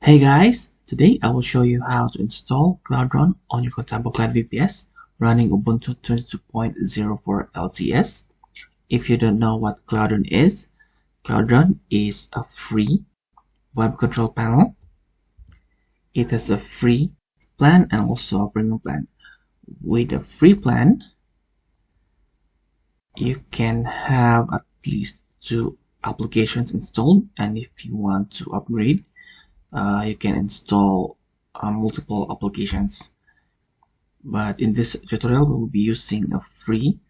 Hey guys, today I will show you how to install Cloudron on your Contabo VPS running Ubuntu 22.04 LTS. If you don't know what Cloudron is a free web control panel. It has a free plan and also a premium plan. With a free plan, you can have at least 2 applications installed, and if you want to upgrade, you can install multiple applications. But in this tutorial, we'll be using a free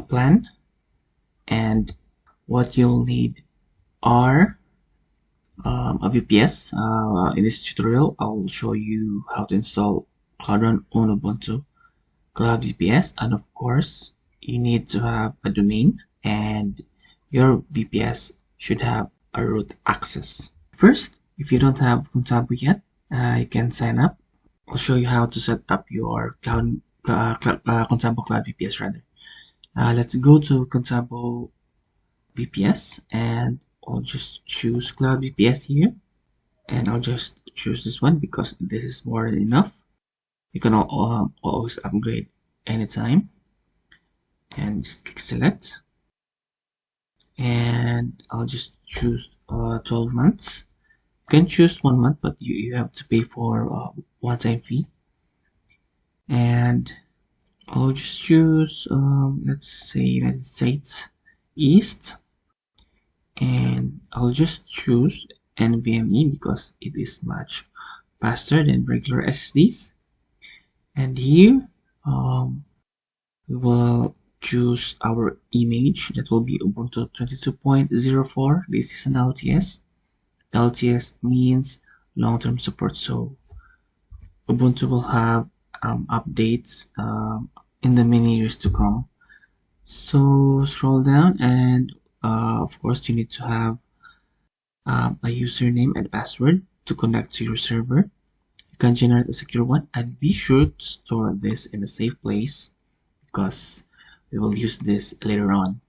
plan, and what you'll need are a VPS. In this tutorial, I'll show you how to install Cloudron on Ubuntu Cloud VPS, and of course, you need to have a domain, and your VPS should have a root access. First, if you don't have Contabo yet, you can sign up. I'll show you how to set up your Contabo Cloud VPS rather. Let's go to Contabo VPS, and I'll just choose Cloud VPS here, and I'll just choose this one because this is more than enough. You can always upgrade anytime, and just click select, and I'll just choose 12 months. You can choose 1 month, but you have to pay for one-time fee. And I'll just choose let's say United States East, and I'll just choose NVMe because it is much faster than regular SSDs. And here we will choose our image. That will be Ubuntu 22.04. This is an LTS. LTS means long-term support, so Ubuntu will have updates in the many years to come. So scroll down, and of course you need to have a username and password to connect to your server. You can generate a secure one, and be sure to store this in a safe place because we will use this later on.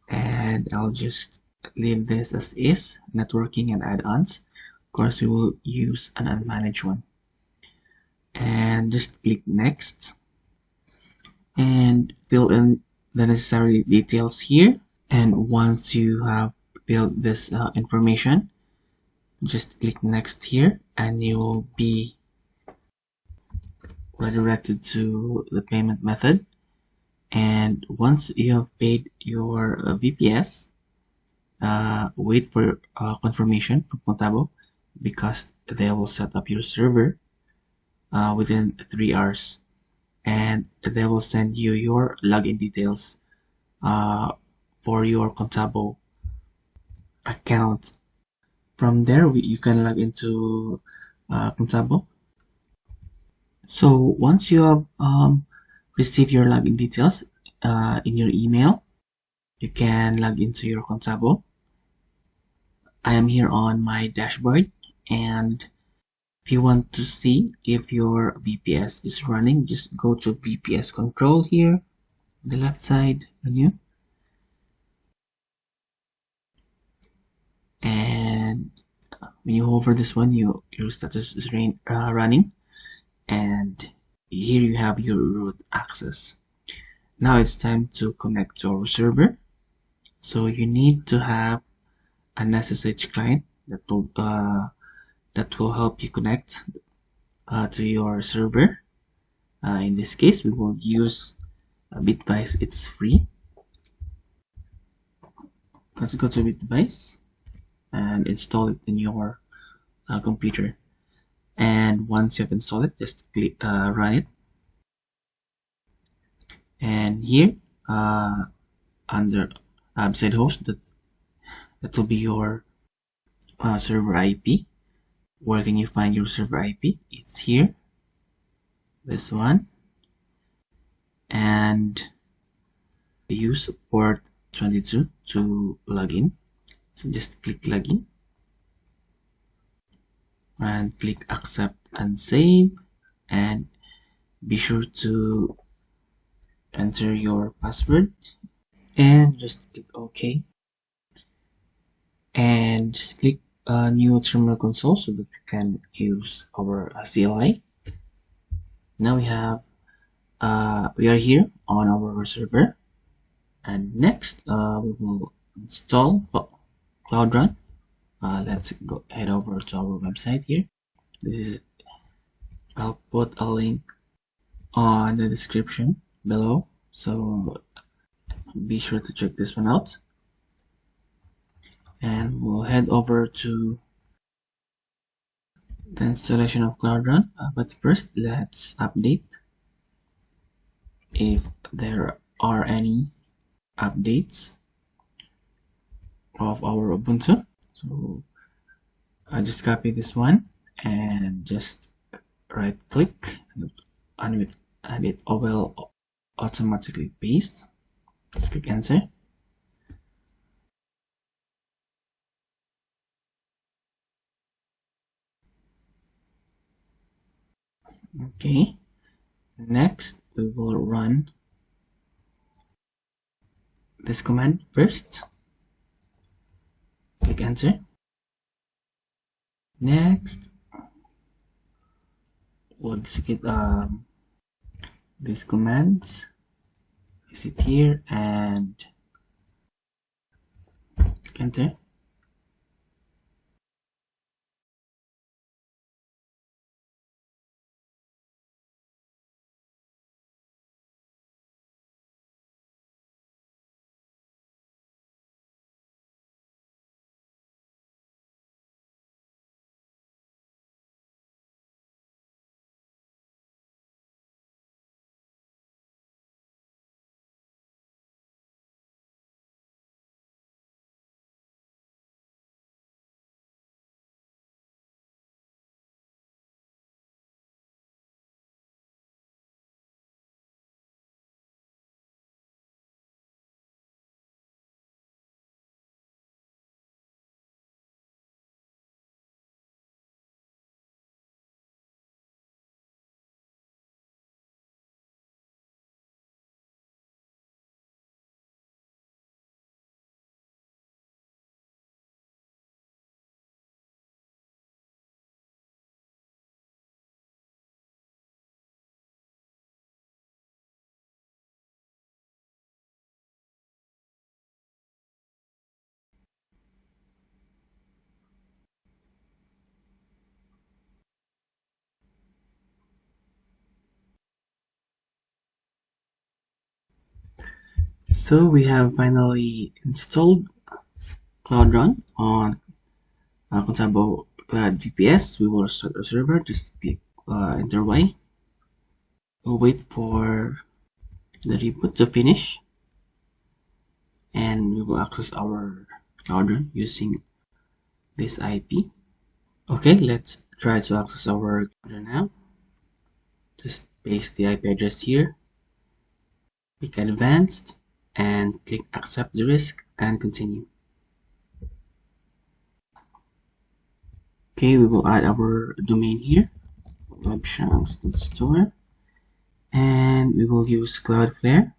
And I'll just leave this as is, networking and add-ons. Of course we will use an unmanaged one, and just click next and fill in the necessary details here. And once you have filled this information, just click next here, and you will be redirected to the payment method. And once you have paid your VPS, wait for confirmation from Contabo because they will set up your server within 3 hours, and they will send you your login details for your Contabo account. From there, you can log into Contabo. So once you have received your login details in your email, you can log into your Contabo. I am here on my dashboard, and if you want to see if your VPS is running, just go to VPS control here, the left side menu, and when you hover this one, your status is running, and here you have your root access. Now it's time to connect to our server. So you need to have an SSH client that will help you connect to your server. In this case, we will use Bitbuys. It's free. Let's go to Bitbuys and install it in your computer. And once you have installed it, just click run it. And here under beside host, that will be your server IP. Where can you find your server IP? It's here, this one, and use port 22 to log in. So just click login and click accept and save, and be sure to enter your password and just click OK, and just click a new terminal console so that we can use our CLI. Now we are here on our server, and next we will install Cloudron. Let's go head over to our website here. I'll put a link on the description below, so be sure to check this one out. And we'll head over to the installation of Cloudron. But first, let's update if there are any updates of our Ubuntu. So I just copy this one and just right click and it will automatically paste. Just click enter. Okay, next we will run this command first. Click enter. Next we'll execute these commands. Is it here and click enter. So we have finally installed Cloudron on Contabo Cloud VPS. We will start our server. Just click enter Y. We'll wait for the reboot to finish, and we will access our Cloudron using this IP. Okay, let's try to access our Cloudron now. Just paste the IP address here. Click advanced and click accept the risk and continue. Okay, we will add our domain here, webshanks.store, and we will use Cloudflare.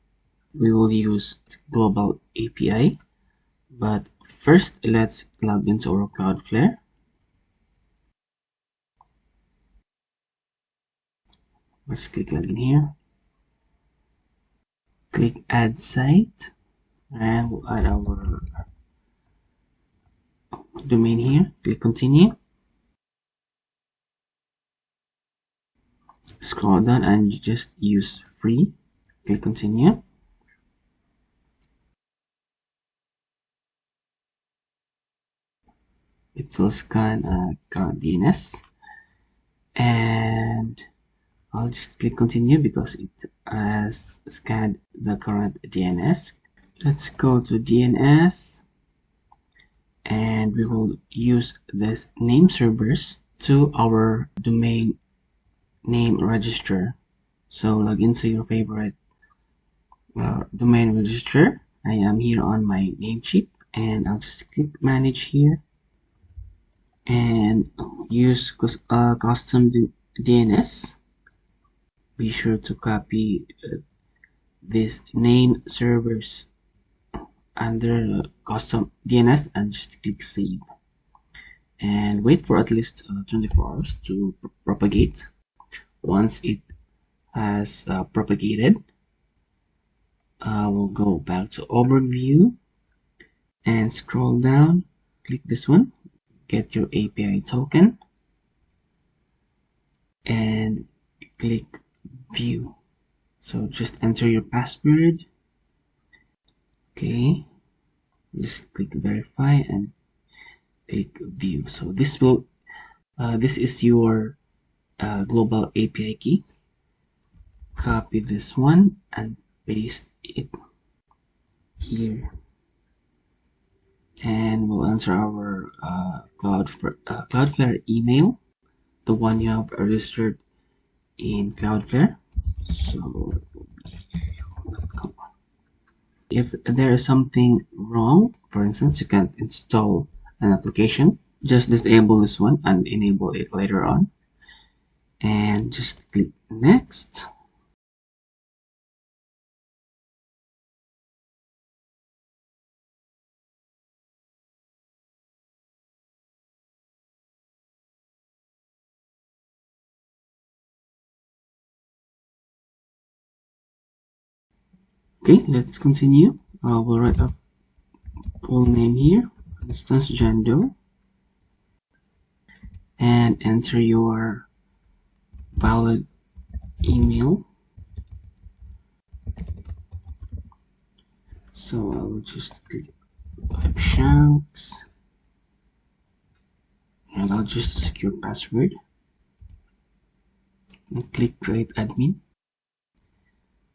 We will use global API, but first let's log into our Cloudflare. Let's click login here. Click add site, and we'll add our domain here. Click continue. Scroll down and just use free. Click continue. It will scan current DNS, and I'll just click continue because it has scanned the current DNS. Let's go to DNS, and we will use this name servers to our domain name register. So log into your favorite domain register. I am here on my Namecheap, and I'll just click manage here and use custom DNS. Be sure to copy this name servers under custom DNS and just click save. and wait for at least 24 hours to propagate. Once it has propagated, we'll go back to overview and scroll down, click this one, get your API token, and click view. So just enter your password. Okay, just click verify and click view. So this will this is your global API key. Copy this one and paste it here, and we'll enter our Cloudflare email, the one you have registered in Cloudflare. So if there is something wrong, for instance, you can't install an application, just disable this one and enable it later on, and just click next. Okay, let's continue. We'll write a full name here, for instance, John Doe, and enter your valid email. So I'll just click Web Shanks, and I'll just secure password and click create admin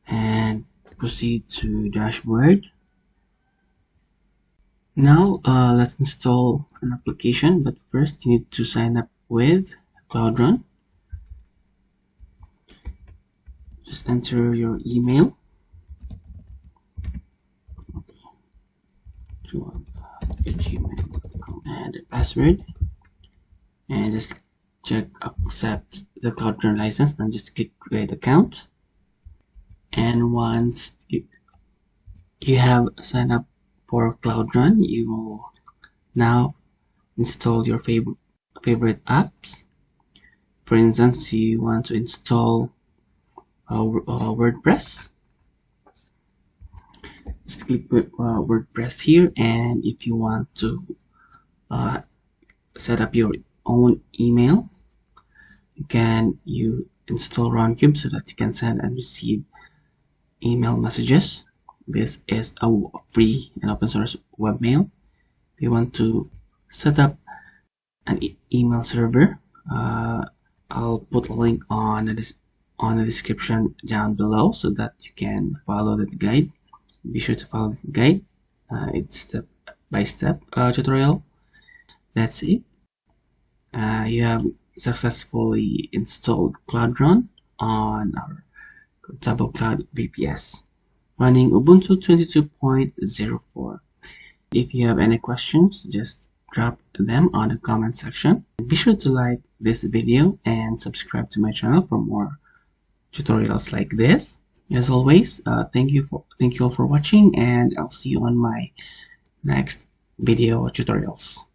and proceed to dashboard. Now let's install an application, but first you need to sign up with Cloudron. Just enter your email to gmail.com and the password, and just check accept the Cloudron license and just click create account. And once you have signed up for Cloudron, you will now install your favorite apps. For instance, you want to install WordPress. Just click WordPress here, and if you want to set up your own email, you install Roundcube so that you can send and receive email messages. This is a free and open source webmail. If you want to set up an email server, I'll put a link on the description down below so that you can follow the guide. Be sure to follow the guide. It's step-by-step tutorial. That's it. You have successfully installed Cloudron on our Contabo Cloud VPS running Ubuntu 22.04. If you have any questions, just drop them on the comment section. Be sure to like this video and subscribe to my channel for more tutorials like this. As always, thank you all for watching, and I'll see you on my next video tutorials.